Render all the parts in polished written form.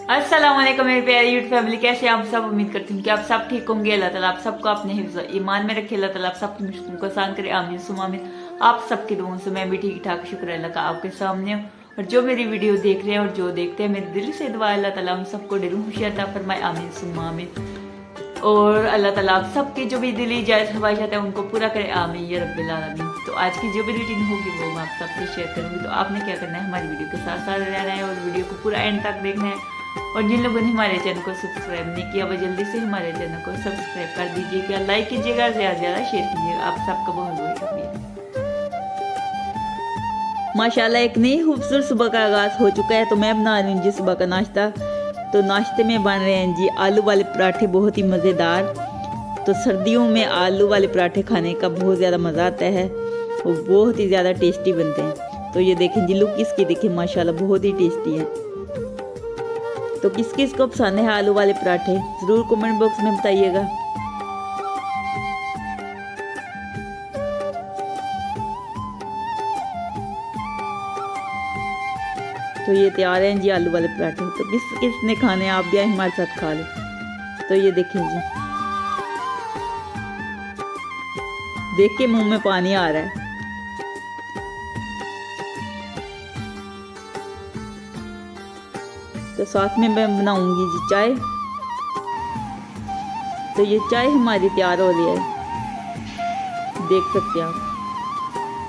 अस्सलाम वालेकुम मेरी प्यारी यूट्यूब फैमिली, कैसे आप सब। उम्मीद करती हूँ कि आप सब ठीक होंगे। अल्लाह ताला आप सबको अपने हिफ्ज़ ईमान में रखे। अल्लाह ताला आप सबकी मुश्किल को आसान करे। आमीन सुमा आमीन। आप सबकी दुआओं से मैं भी ठीक ठाक, शुक्र अल्लाह का, आपके सामने हूँ। और जो मेरी वीडियो देख रहे हैं और जो देखते हैं, मेरे दिल से दुआ अल्लाह ताला हम सबको ढेरों खुशियां अता फरमाए। आमीन सुमा आमीन। और अल्लाह ताला आप सबकी जो भी दिली जायज़ ख्वाहिशात है उनको पूरा करे। आमीन या रब्बिल आलमीन। तो आज की जो भी रूटीन होगी वो मैं आप सबसे शेयर करूँगी। तो आपने क्या करना है, हमारी वीडियो के साथ साथ रहना है और वीडियो को पूरा एंड तक देखना है। और जिन लोगों ने हमारे चैनल को सब्सक्राइब नहीं किया वो जल्दी से हमारे चैनल को सब्सक्राइब कर दीजिएगा, लाइक कीजिएगा, ज़्यादा से ज़्यादा शेयर कीजिएगा। आप सबका बहुत बहुत शुक्रिया। माशाल्लाह एक नई खूबसूरत सुबह का आगाज़ हो चुका है। तो मैं बना रही हूँ जी सुबह का नाश्ता। तो नाश्ते में बन रहे हैं जी आलू वाले पराठे, बहुत ही मज़ेदार। तो सर्दियों में आलू वाले पराठे खाने का बहुत ज़्यादा मज़ा आता है, वो बहुत ही ज़्यादा टेस्टी बनते हैं। तो ये देखें जी, लुक इसकी देखें, माशाल्लाह बहुत ही टेस्टी है। तो किस किस को पसंद है आलू वाले पराठे, ज़रूर कमेंट बॉक्स में बताइएगा। तो ये तैयार हैं जी आलू वाले पराठे। तो किस किस ने खाने हैं, आप भी हमारे साथ खा लें। तो ये देखें जी, देख के मुंह में पानी आ रहा है। तो साथ में मैं बनाऊंगी जी चाय। तो ये चाय हमारी तैयार हो रही है, देख सकते हैं आप।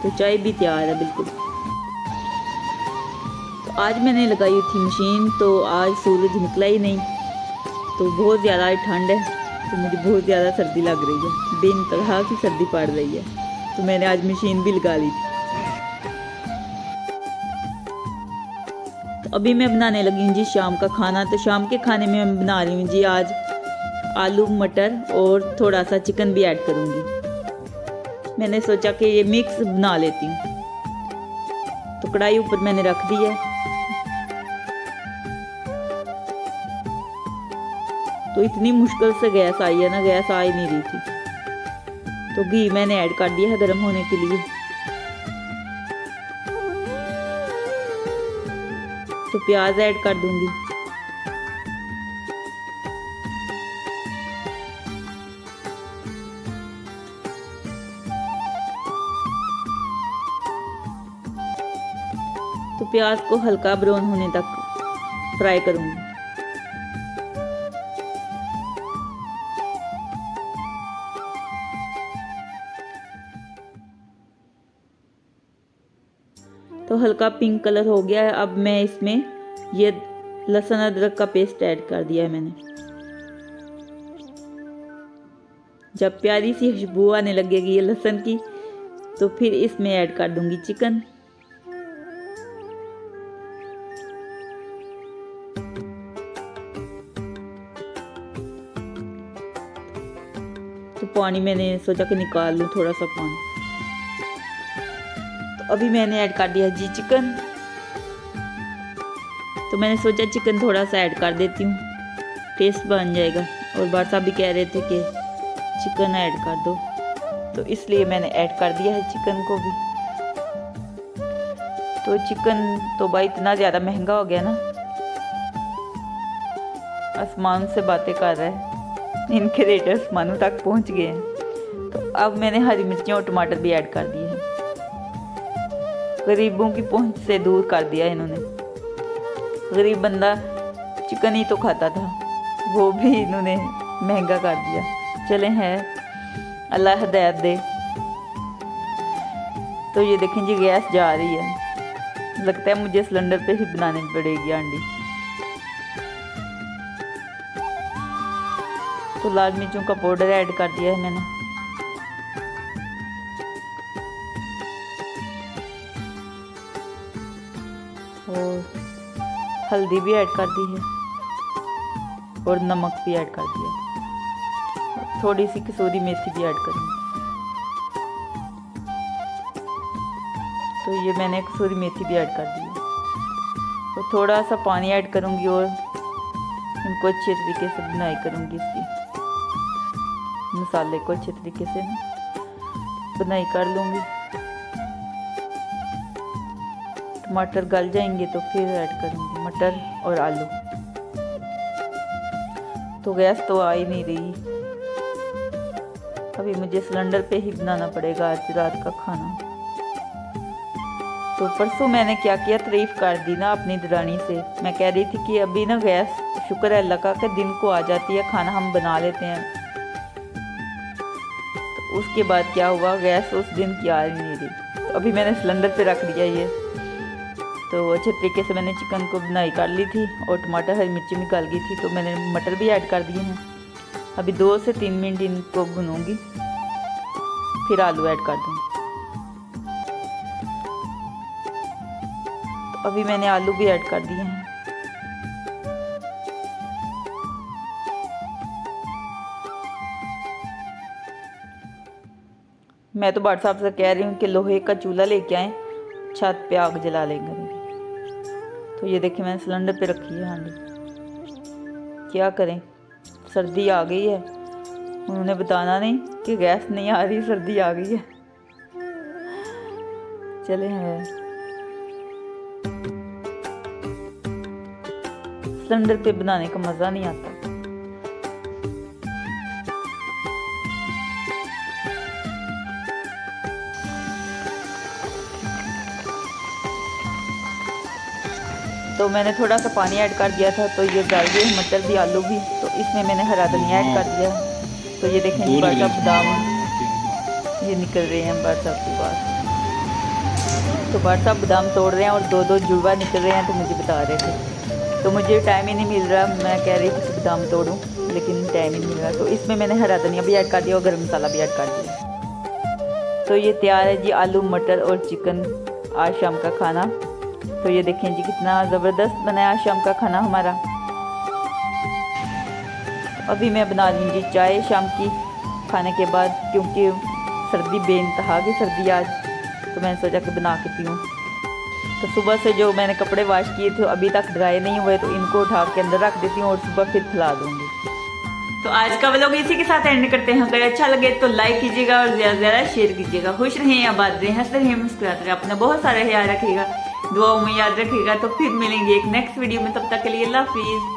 तो चाय भी तैयार है बिल्कुल। तो आज मैंने लगाई थी मशीन, तो आज सूरज निकला ही नहीं। तो बहुत ज़्यादा ठंड है, तो मुझे बहुत ज़्यादा सर्दी लग रही है, बेइंतहा की सर्दी पड़ रही है। तो मैंने आज मशीन भी लगा ली थी। तो अभी मैं बनाने लगी हूँ जी शाम का खाना। तो शाम के खाने में मैं बना रही हूँ जी आज आलू मटर और थोड़ा सा चिकन भी ऐड करूँगी। मैंने सोचा कि ये मिक्स बना लेती हूँ। तो कढ़ाई ऊपर मैंने रख दी है। तो इतनी मुश्किल से गैस आई है ना, गैस आ ही नहीं रही थी। तो घी मैंने ऐड कर दिया है गर्म होने के लिए। तो प्याज ऐड कर दूंगी। तो प्याज को हल्का ब्राउन होने तक फ्राई करूंगी। तो हल्का पिंक कलर हो गया है। अब मैं इसमें ये लहसुन अदरक का पेस्ट ऐड कर दिया है मैंने। जब प्यारी सी खुशबू आने लगेगी ये लहसुन की, तो फिर इसमें ऐड कर दूंगी चिकन। तो पानी मैंने सोचा कि निकाल लूँ थोड़ा सा पानी। अभी मैंने ऐड कर दिया जी चिकन। तो मैंने सोचा चिकन थोड़ा सा ऐड कर देती हूँ, टेस्ट बन जाएगा। और बादशाह भी कह रहे थे कि चिकन ऐड कर दो, तो इसलिए मैंने ऐड कर दिया है चिकन को भी। तो चिकन तो भाई इतना ज़्यादा महंगा हो गया ना, आसमान से बातें कर रहा है, इनके रेट आसमानों तक पहुँच गए हैं। तो अब मैंने हरी मिर्चियाँ और टमाटर भी ऐड कर दिए हैं। गरीबों की पहुंच से दूर कर दिया इन्होंने। गरीब बंदा चिकन ही तो खाता था, वो भी इन्होंने महंगा कर दिया। चले हैं, अल्लाह हिदायत दे। तो ये देखें जी गैस जा रही है, लगता है मुझे सिलेंडर पे ही बनानी पड़ेगी अंडी। तो लाल मिर्चों का पाउडर ऐड कर दिया है मैंने। और हल्दी भी ऐड कर दी है और नमक भी ऐड कर दिया। थोड़ी सी कसूरी मेथी भी ऐड करूँगी। तो ये मैंने कसूरी मेथी भी ऐड कर दी है। तो थोड़ा सा पानी ऐड करूँगी और इनको अच्छे तरीके से बुनाई करूँगी। इसकी मसाले को अच्छे तरीके से बुनाई कर लूँगी। टमाटर गल जाएंगे तो फिर ऐड करूँगी मटर और आलू। तो गैस तो आ ही नहीं रही। अभी मुझे सिलेंडर पे ही बनाना पड़ेगा आज रात का खाना। तो परसों मैंने क्या किया, तारीफ कर दी ना अपनी दरानी से। मैं कह रही थी कि अभी ना गैस शुक्र है अल्लाह का कि दिन को आ जाती है, खाना हम बना लेते हैं। तो उसके बाद क्या हुआ, गैस उस दिन की आ नहीं रही। तो अभी मैंने सिलेंडर पे रख दिया ये। तो अच्छे तरीके से मैंने चिकन को बनाई कर ली थी और टमाटर हरी मिर्ची भी गल गई थी। तो मैंने मटर भी ऐड कर दिए हैं। अभी 2 से 3 मिनट इनको भूनूंगी, फिर आलू ऐड कर दूँगी। तो अभी मैंने आलू भी ऐड कर दिए हैं। मैं तो भाट साहब से कह रही हूँ कि लोहे का चूल्हा लेके आएँ, छत पे आग जला लेंगे। तो ये देखिए मैंने सिलेंडर पे रखी है हांडी। क्या करें, सर्दी आ गई है। उन्होंने बताना नहीं कि गैस नहीं आ रही, सर्दी आ गई है। चले हैं, सिलेंडर पे बनाने का मज़ा नहीं आता। तो मैंने थोड़ा सा पानी ऐड कर दिया था। तो ये गल गए मटर भी आलू भी। तो इसमें मैंने हरा धनिया ऐड कर दिया। तो ये देखें जी भाट साहब बादाम ये निकल रहे हैं भाट साहब के पास। तो भाट साहब बादाम तोड़ रहे हैं और 2-2 जुड़वा निकल रहे हैं। तो मुझे बता रहे थे, तो मुझे टाइम ही नहीं मिल रहा। मैं कह रही थी कि बादाम तोड़ूँ, लेकिन टाइम ही नहीं मिल रहा। तो इसमें मैंने हरा धनिया भी ऐड कर दिया और गर्म मसाला भी ऐड कर दिया। तो ये तैयार है जी आलू मटर और चिकन आज शाम का खाना। तो ये देखें जी कितना ज़बरदस्त बनाया शाम का खाना हमारा। अभी मैं बना लूँगी चाय शाम की खाने के बाद, क्योंकि सर्दी बेइंतहा की सर्दी आज। तो मैंने सोचा कि बना के पीऊँ। तो सुबह से जो मैंने कपड़े वॉश किए थे अभी तक ड्राई नहीं हुए, तो इनको उठा के अंदर रख देती हूँ और सुबह फिर फैला दूँगी। तो आज का व्लॉग इसी के साथ एंड करते हैं। अगर अच्छा लगे तो लाइक कीजिएगा और ज़्यादा से ज़्यादा शेयर कीजिएगा। खुश रहें, आबाद रहें, हंसते रहें, मुस्कुराते रहें। अपना बहुत सारा ख्याल रखिएगा, दुआओं में याद रखिएगा। तो फिर मिलेंगे एक नेक्स्ट वीडियो में, तब तक के लिए अल्लाह हाफिज़।